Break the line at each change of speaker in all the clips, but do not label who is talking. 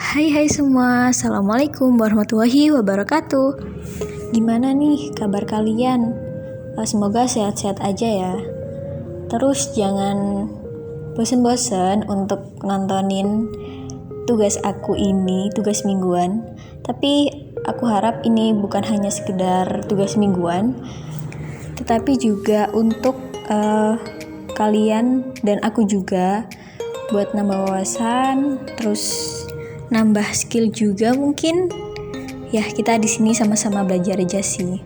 Hai semua, Assalamualaikum warahmatullahi wabarakatuh. Gimana nih kabar kalian? Semoga sehat-sehat aja ya. Terus jangan bosen-bosen untuk nontonin tugas aku ini, tugas mingguan. Tapi aku harap ini bukan hanya sekedar tugas mingguan, tetapi juga untuk kalian dan aku juga buat nambah wawasan, terus nambah skill juga mungkin. Ya, kita di sini sama-sama belajar aja sih.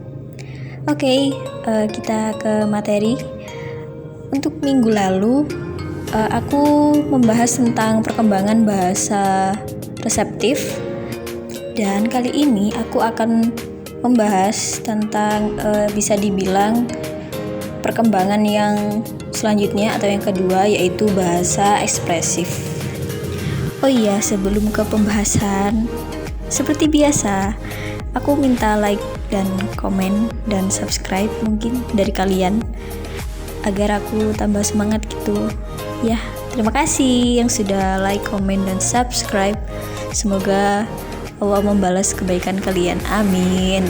Oke, kita ke materi. Untuk minggu lalu, aku membahas tentang perkembangan bahasa reseptif. Dan kali ini aku akan membahas tentang bisa dibilang perkembangan yang selanjutnya atau yang kedua, yaitu bahasa ekspresif. Oh iya, sebelum ke pembahasan, seperti biasa, aku minta like dan komen dan subscribe mungkin dari kalian agar aku tambah semangat gitu. Ya, terima kasih yang sudah like, komen, dan subscribe. Semoga Allah membalas kebaikan kalian. Amin.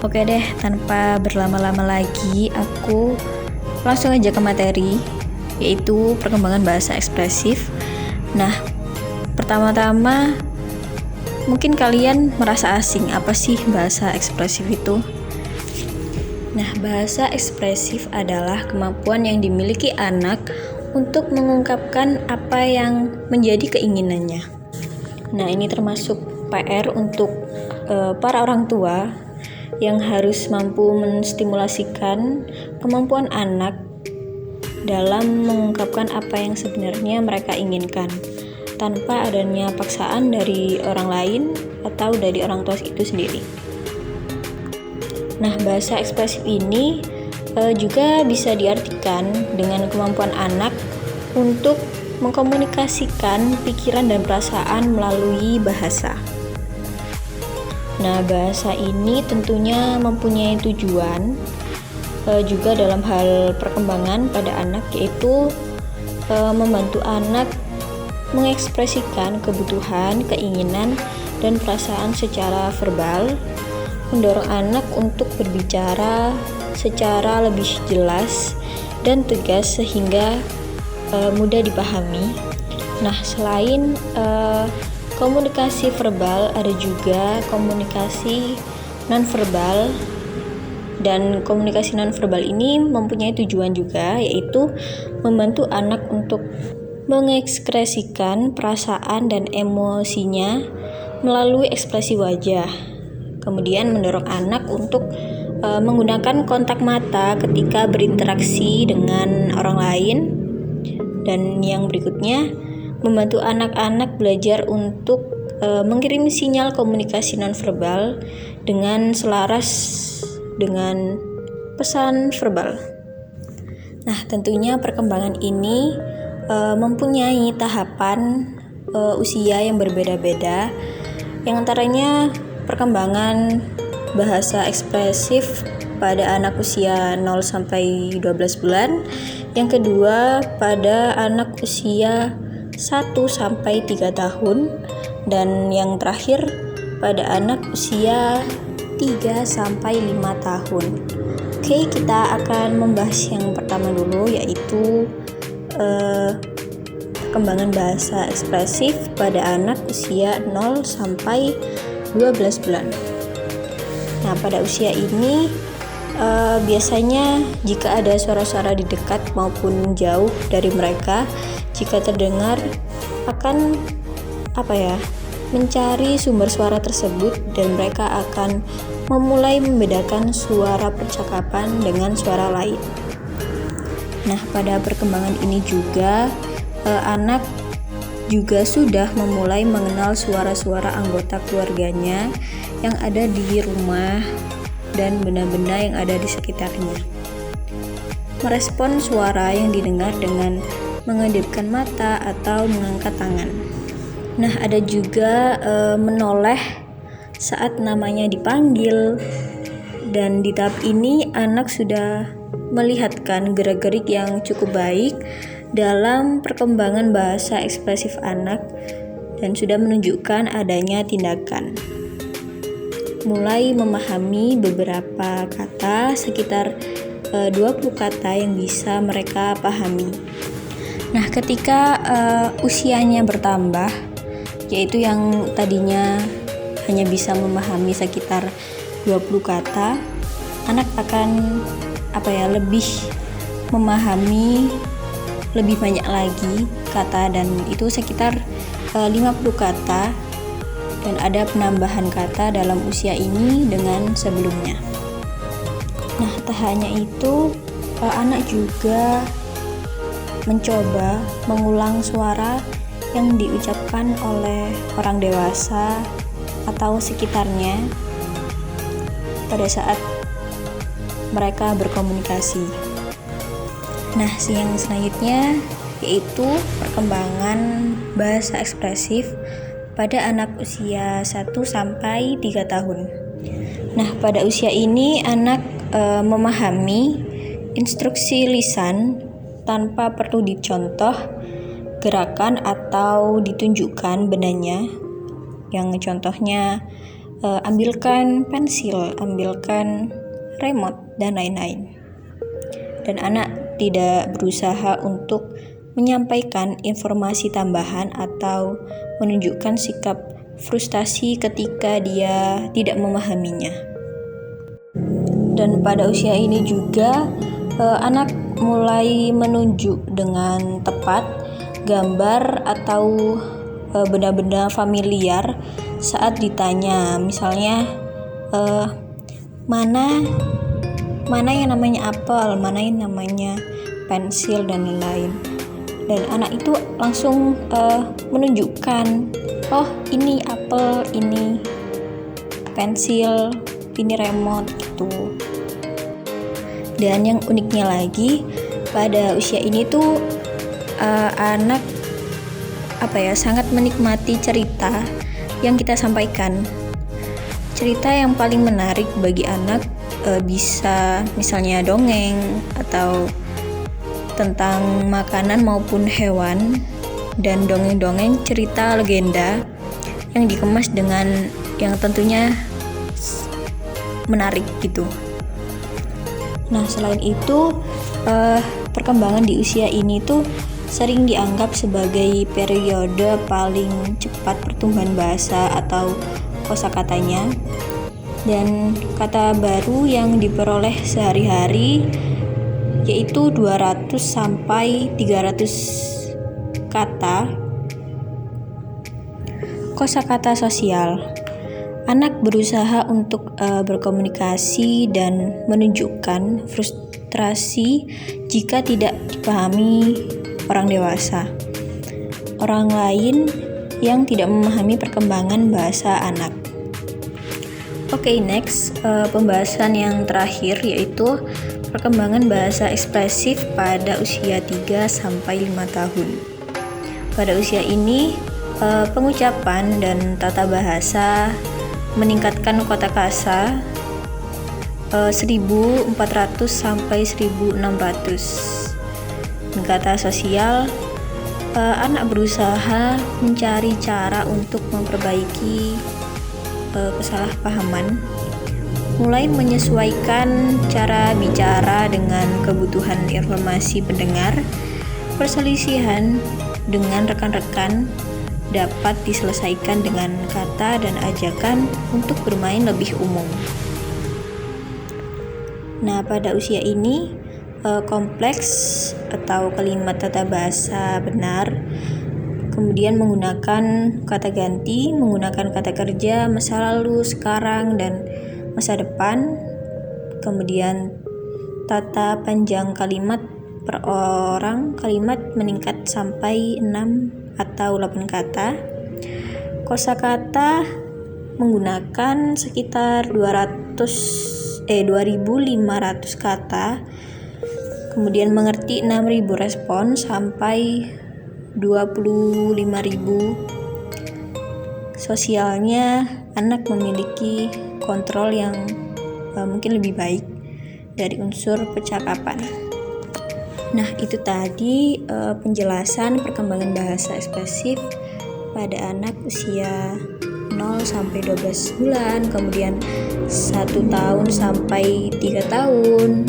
Oke deh, tanpa berlama-lama lagi, aku langsung aja ke materi, yaitu perkembangan bahasa ekspresif. Nah, pertama-tama mungkin kalian merasa asing, apa sih bahasa ekspresif itu? Nah, bahasa ekspresif adalah kemampuan yang dimiliki anak untuk mengungkapkan apa yang menjadi keinginannya. Nah, ini termasuk PR untuk para orang tua yang harus mampu menstimulasikan kemampuan anak dalam mengungkapkan apa yang sebenarnya mereka inginkan tanpa adanya paksaan dari orang lain atau dari orang tua itu sendiri. Nah, bahasa ekspresif ini juga bisa diartikan dengan kemampuan anak untuk mengkomunikasikan pikiran dan perasaan melalui bahasa. Nah, bahasa ini tentunya mempunyai tujuan juga dalam hal perkembangan pada anak, yaitu membantu anak mengekspresikan kebutuhan, keinginan, dan perasaan secara verbal, mendorong anak untuk berbicara secara lebih jelas dan tegas sehingga mudah dipahami. Nah, selain komunikasi verbal, ada juga komunikasi nonverbal. Dan komunikasi nonverbal ini mempunyai tujuan juga, yaitu membantu anak untuk mengekspresikan perasaan dan emosinya melalui ekspresi wajah. Kemudian mendorong anak untuk menggunakan kontak mata ketika berinteraksi dengan orang lain. Dan yang berikutnya, membantu anak-anak belajar untuk mengirim sinyal komunikasi nonverbal dengan selaras dengan pesan verbal. Nah, tentunya perkembangan ini mempunyai tahapan usia yang berbeda-beda, yang antaranya perkembangan bahasa ekspresif pada anak usia 0 sampai 12 bulan, yang kedua pada anak usia 1 sampai 3 tahun, dan yang terakhir pada anak usia 3 sampai 5 tahun. Oke, kita akan membahas yang pertama dulu, yaitu perkembangan bahasa ekspresif pada anak usia 0 sampai 12 bulan. Nah, pada usia ini biasanya jika ada suara-suara di dekat maupun jauh dari mereka, jika terdengar akan mencari sumber suara tersebut, dan mereka akan memulai membedakan suara percakapan dengan suara lain. Nah, pada perkembangan ini juga anak juga sudah memulai mengenal suara-suara anggota keluarganya yang ada di rumah dan benda-benda yang ada di sekitarnya. Merespon suara yang didengar dengan mengedipkan mata atau mengangkat tangan. Nah, ada juga menoleh saat namanya dipanggil, dan di tahap ini anak sudah melihatkan gerak-gerik yang cukup baik dalam perkembangan bahasa ekspresif anak, dan sudah menunjukkan adanya tindakan. Mulai memahami beberapa kata, sekitar 20 kata yang bisa mereka pahami. Nah, ketika usianya bertambah, yaitu yang tadinya hanya bisa memahami sekitar 20 kata, anak akan lebih memahami lebih banyak lagi kata, dan itu sekitar 50 kata, dan ada penambahan kata dalam usia ini dengan sebelumnya. Nah, tak hanya itu, anak juga mencoba mengulang suara yang diucapkan oleh orang dewasa atau sekitarnya pada saat mereka berkomunikasi. Nah, yang selanjutnya yaitu perkembangan bahasa ekspresif pada anak usia 1-3 tahun. Nah, pada usia ini anak memahami instruksi lisan tanpa perlu dicontoh gerakan atau ditunjukkan bendanya. Yang contohnya ambilkan pensil, ambilkan remote, dan lain-lain. Dan anak tidak berusaha untuk menyampaikan informasi tambahan atau menunjukkan sikap frustasi ketika dia tidak memahaminya. Dan pada usia ini juga anak mulai menunjuk dengan tepat gambar atau benda-benda familiar saat ditanya, misalnya mana yang namanya apel, mana yang namanya pensil, dan lain-lain. Dan anak itu langsung menunjukkan, oh ini apel, ini pensil, ini remote gitu. Dan yang uniknya lagi, pada usia ini tuh anak sangat menikmati cerita yang kita sampaikan. Cerita yang paling menarik bagi anak bisa misalnya dongeng atau tentang makanan maupun hewan, dan dongeng-dongeng cerita legenda yang dikemas dengan yang tentunya menarik gitu. Nah, selain itu perkembangan di usia ini tuh sering dianggap sebagai periode paling cepat pertumbuhan bahasa atau kosakatanya, dan kata baru yang diperoleh sehari-hari yaitu 200-300 kata. Kosakata sosial. Anak berusaha untuk berkomunikasi dan menunjukkan frustrasi jika tidak dipahami orang dewasa, orang lain yang tidak memahami perkembangan bahasa anak. Next, pembahasan yang terakhir yaitu perkembangan bahasa ekspresif pada usia 3-5 tahun. Pada usia ini, pengucapan dan tata bahasa meningkatkan kosakata 1400 sampai 1600. Kata sosial, anak berusaha mencari cara untuk memperbaiki kesalahpahaman, mulai menyesuaikan cara bicara dengan kebutuhan informasi pendengar. Perselisihan dengan rekan-rekan dapat diselesaikan dengan kata dan ajakan untuk bermain lebih umum. Nah, pada usia ini kompleks atau kalimat tata bahasa benar, kemudian menggunakan kata ganti, menggunakan kata kerja masa lalu, sekarang, dan masa depan. Kemudian tata panjang kalimat per orang kalimat meningkat sampai 6 atau 8 kata. Kosakata menggunakan sekitar 2500 kata. Kemudian mengerti 6.000 respon sampai 25.000. Sosialnya, anak memiliki kontrol yang mungkin lebih baik dari unsur percakapan. Nah, itu tadi penjelasan perkembangan bahasa ekspresif pada anak usia 0 sampai 12 bulan, kemudian 1 tahun sampai 3 tahun,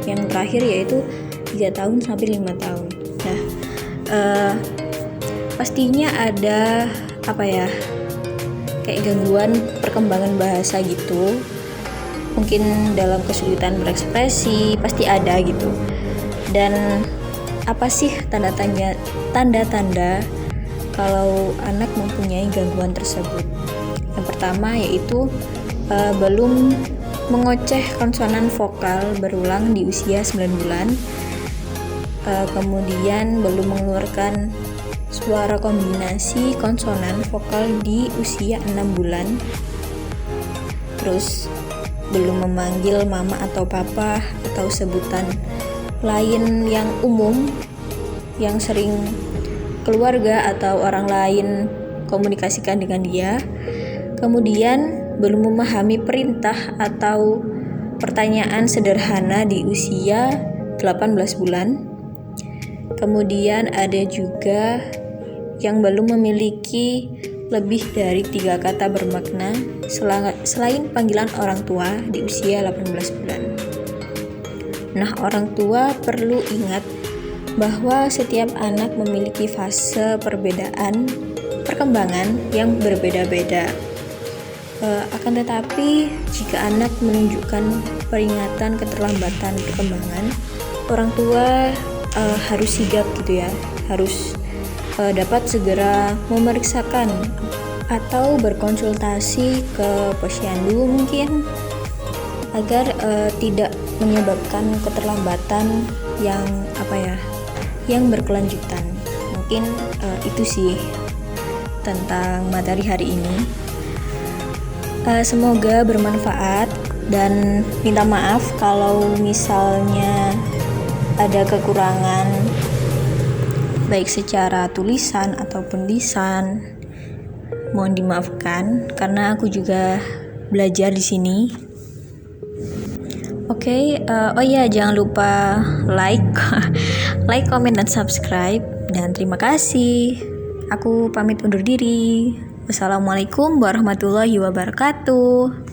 yang terakhir yaitu 3 tahun sampai 5 tahun. Nah, pastinya ada kayak gangguan perkembangan bahasa gitu, mungkin dalam kesulitan berekspresi, pasti ada gitu. Dan apa sih tanda-tanda kalau anak mempunyai gangguan tersebut? Yang pertama yaitu belum mengoceh konsonan vokal berulang di usia 9 bulan, kemudian belum mengeluarkan suara kombinasi konsonan vokal di usia 6 bulan, terus belum memanggil mama atau papa atau sebutan lain yang umum yang sering keluarga atau orang lain komunikasikan dengan dia, kemudian belum memahami perintah atau pertanyaan sederhana di usia 18 bulan. Kemudian ada juga yang belum memiliki lebih dari 3 kata bermakna selain panggilan orang tua di usia 18 bulan. Nah, orang tua perlu ingat bahwa setiap anak memiliki fase perbedaan perkembangan yang berbeda-beda. Akan tetapi, jika anak menunjukkan peringatan keterlambatan perkembangan, orang tua harus sigap gitu ya, harus dapat segera memeriksakan atau berkonsultasi ke posyandu mungkin, agar tidak menyebabkan keterlambatan yang berkelanjutan. Mungkin itu sih tentang materi hari ini. Semoga bermanfaat, dan minta maaf kalau misalnya ada kekurangan baik secara tulisan ataupun lisan. Mohon dimaafkan karena aku juga belajar di sini. Oke, jangan lupa like, comment dan subscribe, dan terima kasih. Aku pamit undur diri. Wassalamualaikum warahmatullahi wabarakatuh.